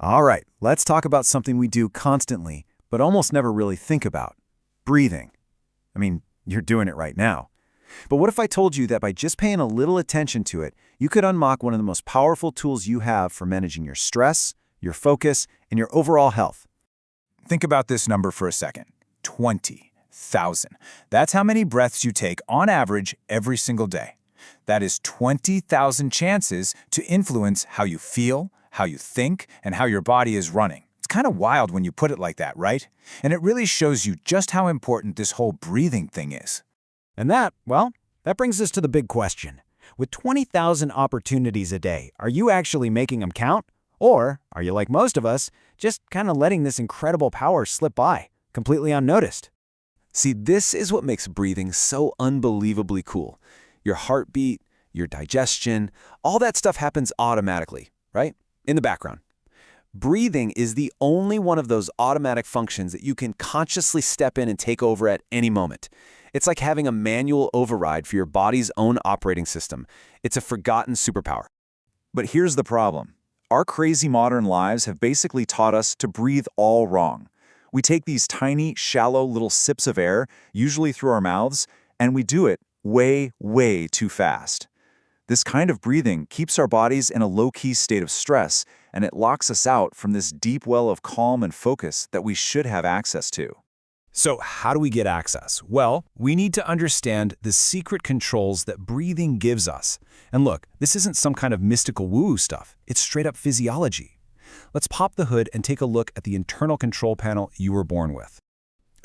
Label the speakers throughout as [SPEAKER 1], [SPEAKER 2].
[SPEAKER 1] All right, let's talk about something we do constantly, but almost never really think about. Breathing. I mean, you're doing it right now. But what if I told you that by just paying a little attention to it, you could unlock one of the most powerful tools you have for managing your stress, your focus, and your overall health?
[SPEAKER 2] Think about this number for a second. 20,000. That's how many breaths you take on average every single day. That is 20,000 chances to influence how you feel, how you think, and how your body is running. It's kind of wild when you put it like that, right? And it really shows you just how important this whole breathing thing is.
[SPEAKER 3] And that brings us to the big question. With 20,000 opportunities a day, are you actually making them count? Or are you, like most of us, just kind of letting this incredible power slip by, completely unnoticed?
[SPEAKER 1] See, this is what makes breathing so unbelievably cool. Your heartbeat, your digestion, all that stuff happens automatically, right? In the background. Breathing is the only one of those automatic functions that you can consciously step in and take over at any moment. It's like having a manual override for your body's own operating system. It's a forgotten superpower.
[SPEAKER 2] But here's the problem. Our crazy modern lives have basically taught us to breathe all wrong. We take these tiny, shallow little sips of air, usually through our mouths, and we do it way, way too fast. This kind of breathing keeps our bodies in a low-key state of stress, and it locks us out from this deep well of calm and focus that we should have access to.
[SPEAKER 4] So how do we get access? Well, we need to understand the secret controls that breathing gives us. And look, this isn't some kind of mystical woo-woo stuff. It's straight up physiology. Let's pop the hood and take a look at the internal control panel you were born with.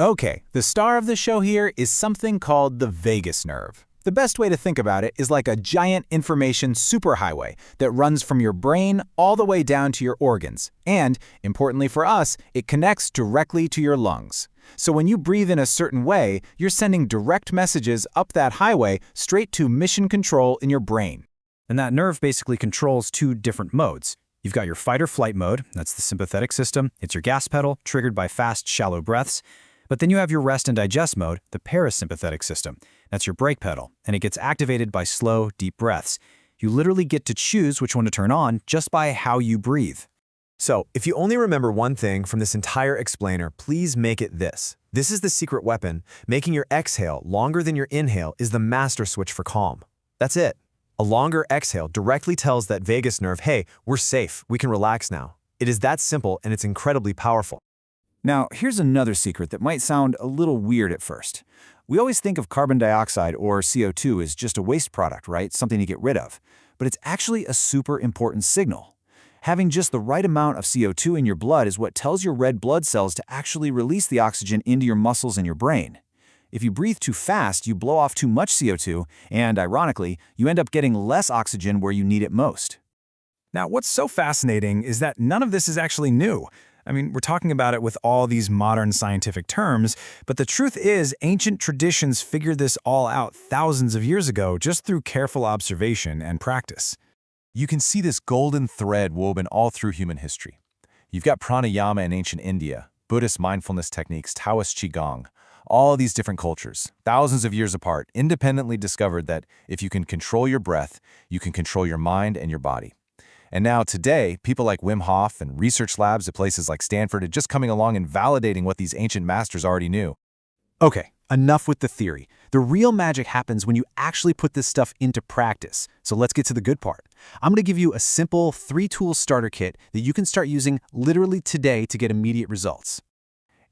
[SPEAKER 3] Okay, the star of the show here is something called the vagus nerve. The best way to think about it is like a giant information superhighway that runs from your brain all the way down to your organs. And, importantly for us, it connects directly to your lungs. So when you breathe in a certain way, you're sending direct messages up that highway straight to mission control in your brain.
[SPEAKER 4] And that nerve basically controls two different modes. You've got your fight or flight mode, that's the sympathetic system. It's your gas pedal, triggered by fast, shallow breaths. But then you have your rest and digest mode, the parasympathetic system. That's your brake pedal, and it gets activated by slow, deep breaths. You literally get to choose which one to turn on just by how you breathe.
[SPEAKER 5] So, if you only remember one thing from this entire explainer, please make it this. This is the secret weapon. Making your exhale longer than your inhale is the master switch for calm. That's it. A longer exhale directly tells that vagus nerve, hey, we're safe, we can relax now. It is that simple, and it's incredibly powerful.
[SPEAKER 1] Now, here's another secret that might sound a little weird at first. We always think of carbon dioxide or CO2 as just a waste product, right? Something to get rid of. But it's actually a super important signal. Having just the right amount of CO2 in your blood is what tells your red blood cells to actually release the oxygen into your muscles and your brain. If you breathe too fast, you blow off too much CO2, and ironically, you end up getting less oxygen where you need it most.
[SPEAKER 4] Now, what's so fascinating is that none of this is actually new. I mean, we're talking about it with all these modern scientific terms, but the truth is ancient traditions figured this all out thousands of years ago just through careful observation and practice.
[SPEAKER 2] You can see this golden thread woven all through human history. You've got pranayama in ancient India, Buddhist mindfulness techniques, Taoist qigong. All these different cultures, thousands of years apart, independently discovered that if you can control your breath, you can control your mind and your body. And now today, people like Wim Hof and research labs at places like Stanford are just coming along and validating what these ancient masters already knew.
[SPEAKER 3] Okay, enough with the theory. The real magic happens when you actually put this stuff into practice. So let's get to the good part. I'm going to give you a simple 3-tool starter kit that you can start using literally today to get immediate results.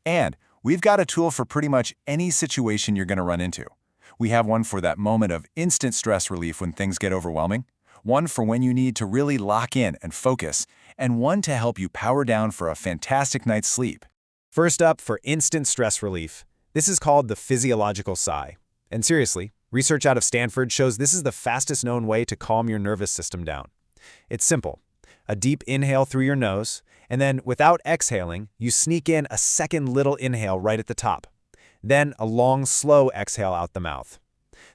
[SPEAKER 2] And we've got a tool for pretty much any situation you're going to run into. We have one for that moment of instant stress relief when things get overwhelming, one for when you need to really lock in and focus, and one to help you power down for a fantastic night's sleep.
[SPEAKER 5] First up, for instant stress relief. This is called the Physiological Sigh. And seriously, research out of Stanford shows this is the fastest known way to calm your nervous system down. It's simple. A deep inhale through your nose, and then without exhaling, you sneak in a second little inhale right at the top. Then a long, slow exhale out the mouth.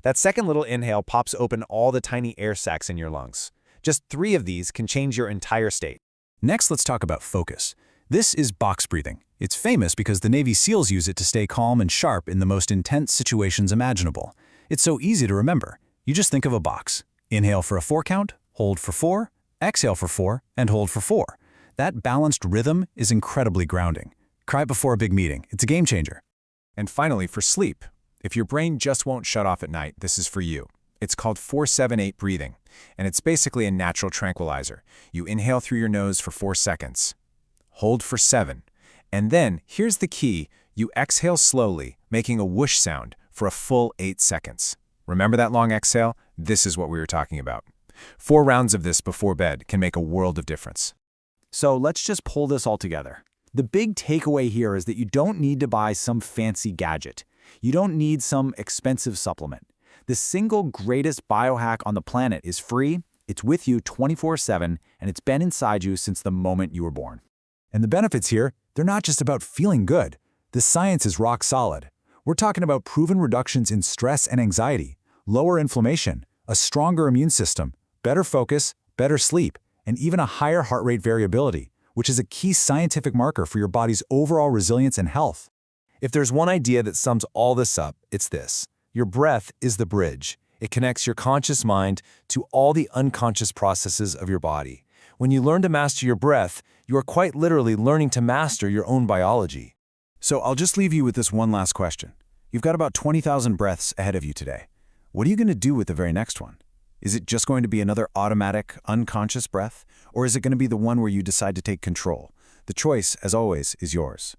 [SPEAKER 5] That second little inhale pops open all the tiny air sacs in your lungs. Just 3 of these can change your entire state.
[SPEAKER 4] Next, let's talk about focus. This is box breathing. It's famous because the Navy SEALs use it to stay calm and sharp in the most intense situations imaginable. It's so easy to remember. You just think of a box. Inhale for a 4 count, hold for 4, exhale for 4, and hold for 4. That balanced rhythm is incredibly grounding. Try it before a big meeting. It's a game changer.
[SPEAKER 2] And finally, for sleep, if your brain just won't shut off at night, this is for you. It's called 4-7-8 breathing, and it's basically a natural tranquilizer. You inhale through your nose for 4 seconds, hold for 7, and then, here's the key, you exhale slowly, making a whoosh sound for a full 8 seconds. Remember that long exhale? This is what we were talking about. 4 rounds of this before bed can make a world of difference.
[SPEAKER 1] So let's just pull this all together. The big takeaway here is that you don't need to buy some fancy gadget. You don't need some expensive supplement. The single greatest biohack on the planet is free, it's with you 24/7, and it's been inside you since the moment you were born.
[SPEAKER 3] And the benefits here, they're not just about feeling good. The science is rock solid. We're talking about proven reductions in stress and anxiety, lower inflammation, a stronger immune system, better focus, better sleep, and even a higher heart rate variability, which is a key scientific marker for your body's overall resilience and health.
[SPEAKER 2] If there's one idea that sums all this up, it's this. Your breath is the bridge. It connects your conscious mind to all the unconscious processes of your body. When you learn to master your breath, you are quite literally learning to master your own biology.
[SPEAKER 4] So I'll just leave you with this one last question. You've got about 20,000 breaths ahead of you today. What are you going to do with the very next one? Is it just going to be another automatic, unconscious breath? Or is it going to be the one where you decide to take control? The choice, as always, is yours.